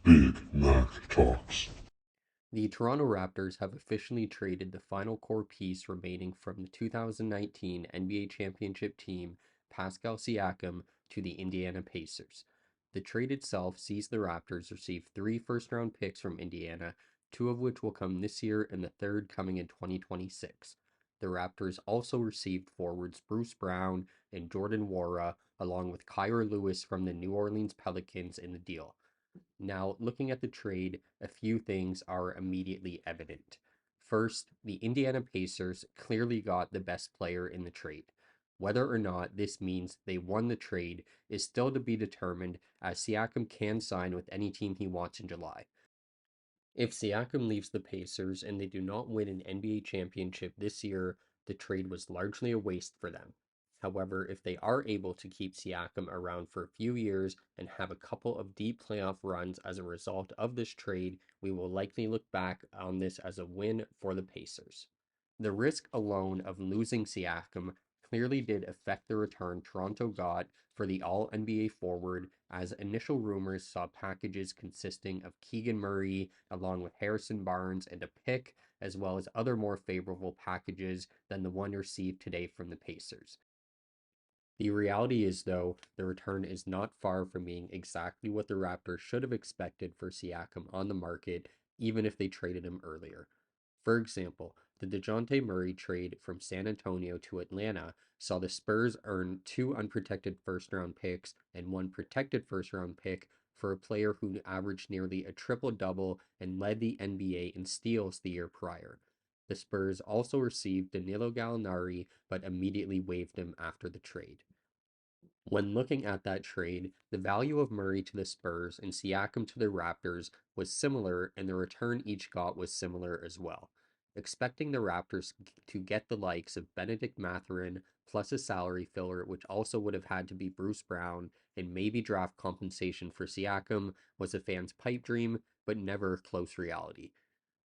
Big Mac Talks. The Toronto Raptors have officially traded the final core piece remaining from the 2019 NBA championship team, Pascal Siakam, to the Indiana Pacers. The trade itself sees the Raptors receive three first round picks from Indiana, two of which will come this year and the third coming in 2026. The Raptors also received forwards Bruce Brown and Jordan Nwora, along with Kira Lewis from the New Orleans Pelicans in the deal. Now, looking at the trade, a few things are immediately evident. First, the Indiana Pacers clearly got the best player in the trade. Whether or not this means they won the trade is still to be determined, as Siakam can sign with any team he wants in July. If Siakam leaves the Pacers and they do not win an NBA championship this year, the trade was largely a waste for them. However, if they are able to keep Siakam around for a few years and have a couple of deep playoff runs as a result of this trade, we will likely look back on this as a win for the Pacers. The risk alone of losing Siakam clearly did affect the return Toronto got for the All NBA forward, as initial rumors saw packages consisting of Keegan Murray along with Harrison Barnes and a pick, as well as other more favorable packages than the one received today from the Pacers. The reality is, though, the return is not far from being exactly what the Raptors should have expected for Siakam on the market, even if they traded him earlier. For example, the Dejounte Murray trade from San Antonio to Atlanta saw the Spurs earn two unprotected first round picks and one protected first round pick for a player who averaged nearly a triple double and led the NBA in steals the year prior. The Spurs also received Danilo Gallinari but immediately waived him after the trade. When looking at that trade, the value of Murray to the Spurs and Siakam to the Raptors was similar, and the return each got was similar as well. Expecting the Raptors to get the likes of Benedict Mathurin plus a salary filler, which also would have had to be Bruce Brown, and maybe draft compensation for Siakam, was a fan's pipe dream, but never a close reality.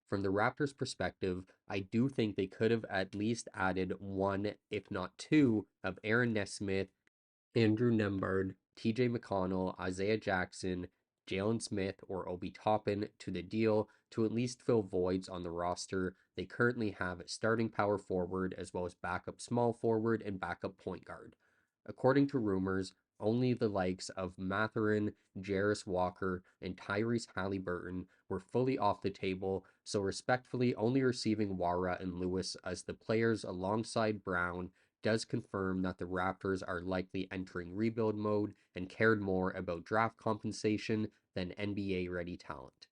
From the Raptors' perspective, I do think they could have at least added one, if not two, of Aaron Nesmith, Andrew Nembhard, TJ McConnell, Isaiah Jackson, Jalen Smith, or Obi Toppin to the deal to at least fill voids on the roster. They currently have a starting power forward as well as backup small forward and backup point guard. According to rumors, only the likes of Mathurin, Jarris Walker, and Tyrese Halliburton were fully off the table, so respectfully only receiving Nwora and Lewis as the players alongside Brown does confirm that the Raptors are likely entering rebuild mode and cared more about draft compensation than NBA ready talent.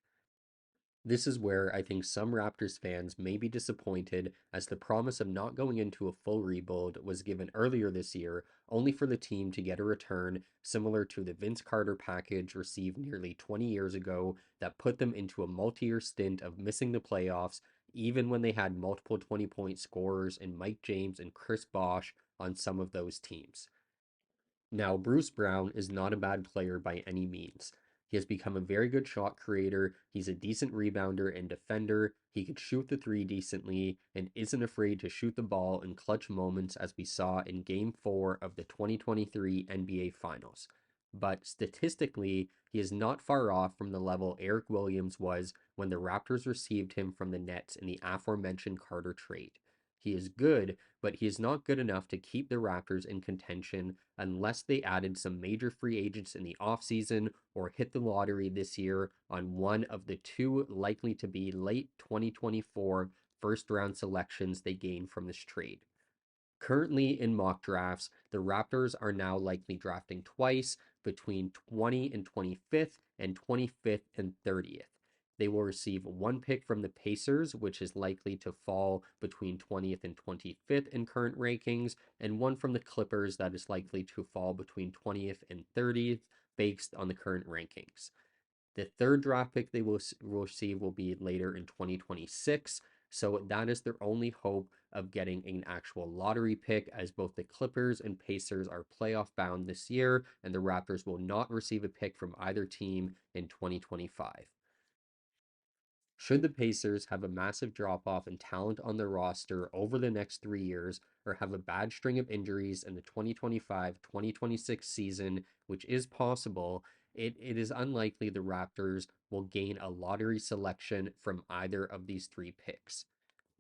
This is where I think some Raptors fans may be disappointed, as the promise of not going into a full rebuild was given earlier this year, only for the team to get a return similar to the Vince Carter package received nearly 20 years ago that put them into a multi-year stint of missing the playoffs, even when they had multiple 20-point scorers in Mike James and Chris Bosh on some of those teams. Now, Bruce Brown is not a bad player by any means. He has become a very good shot creator. He's a decent rebounder and defender. He can shoot the three decently and isn't afraid to shoot the ball in clutch moments, as we saw in Game 4 of the 2023 NBA Finals. But statistically, he is not far off from the level Eric Williams was when the Raptors received him from the Nets in the aforementioned Carter trade. He is good, but he is not good enough to keep the Raptors in contention unless they added some major free agents in the offseason or hit the lottery this year on one of the two likely to be late 2024 first round selections they gain from this trade. Currently in mock drafts, the Raptors are now likely drafting twice between 20 and 25th and 25th and 30th. They will receive one pick from the Pacers, which is likely to fall between 20th and 25th in current rankings, and one from the Clippers that is likely to fall between 20th and 30th based on the current rankings. The third draft pick they will receive will be later in 2026. So that is their only hope of getting an actual lottery pick, as both the Clippers and Pacers are playoff bound this year, and the Raptors will not receive a pick from either team in 2025. Should the Pacers have a massive drop off in talent on their roster over the next 3 years, or have a bad string of injuries in the 2025 2026 season, which is possible, it is unlikely the Raptors will gain a lottery selection from either of these three picks.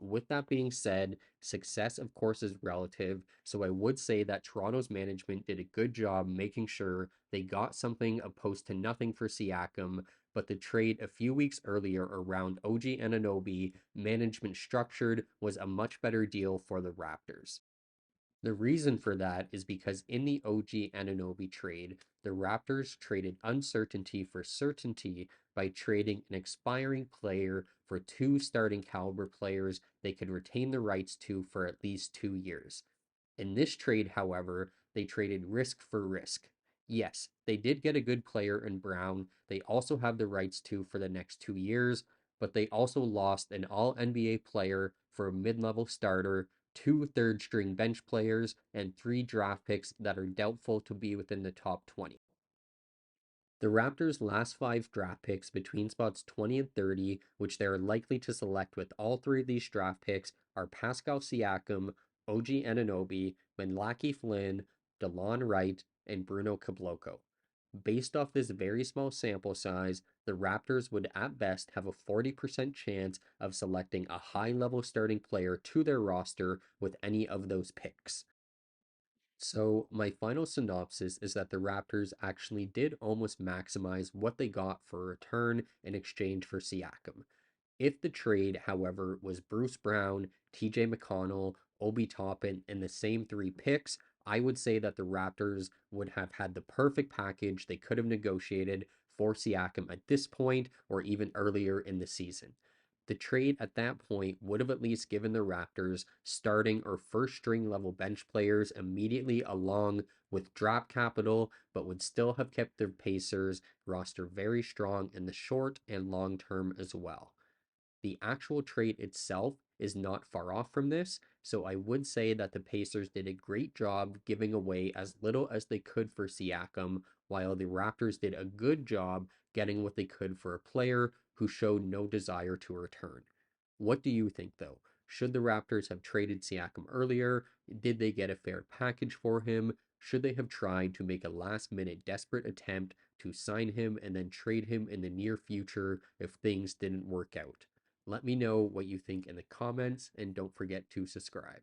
With that being said, success, of course, is relative. So I would say that Toronto's management did a good job making sure they got something opposed to nothing for Siakam. But the trade a few weeks earlier around OG Anunoby, management structured, was a much better deal for the Raptors. The reason for that is because in the OG Anunoby trade, the Raptors traded uncertainty for certainty by trading an expiring player for two starting caliber players they could retain the rights to for at least 2 years. In this trade, however, they traded risk for risk. Yes, they did get a good player in Brown. They also have the rights to for the next 2 years, but they also lost an all NBA player for a mid level starter, two third string bench players, and three draft picks that are doubtful to be within the top 20. The Raptors' last five draft picks between spots 20 and 30, which they are likely to select with all three of these draft picks, are Pascal Siakam, OG Anunoby, Menlaki Flynn, DeLon Wright, and Bruno Caboclo. Based off this very small sample size, the Raptors would at best have a 40% chance of selecting a high level starting player to their roster with any of those picks. So, my final synopsis is that the Raptors actually did almost maximize what they got for a return in exchange for Siakam. If the trade, however, was Bruce Brown, TJ McConnell, Obi Toppin, and the same three picks, I would say that the Raptors would have had the perfect package they could have negotiated for Siakam at this point or even earlier in the season. The trade at that point would have at least given the Raptors starting or first string level bench players immediately along with draft capital, but would still have kept their Pacers roster very strong in the short and long term as well. The actual trade itself is not far off from this, so I would say that the Pacers did a great job giving away as little as they could for Siakam, while the Raptors did a good job getting what they could for a player who showed no desire to return. What do you think, though? Should the Raptors have traded Siakam earlier? Did they get a fair package for him? Should they have tried to make a last minute desperate attempt to sign him and then trade him in the near future if things didn't work out? Let me know what you think in the comments and don't forget to subscribe.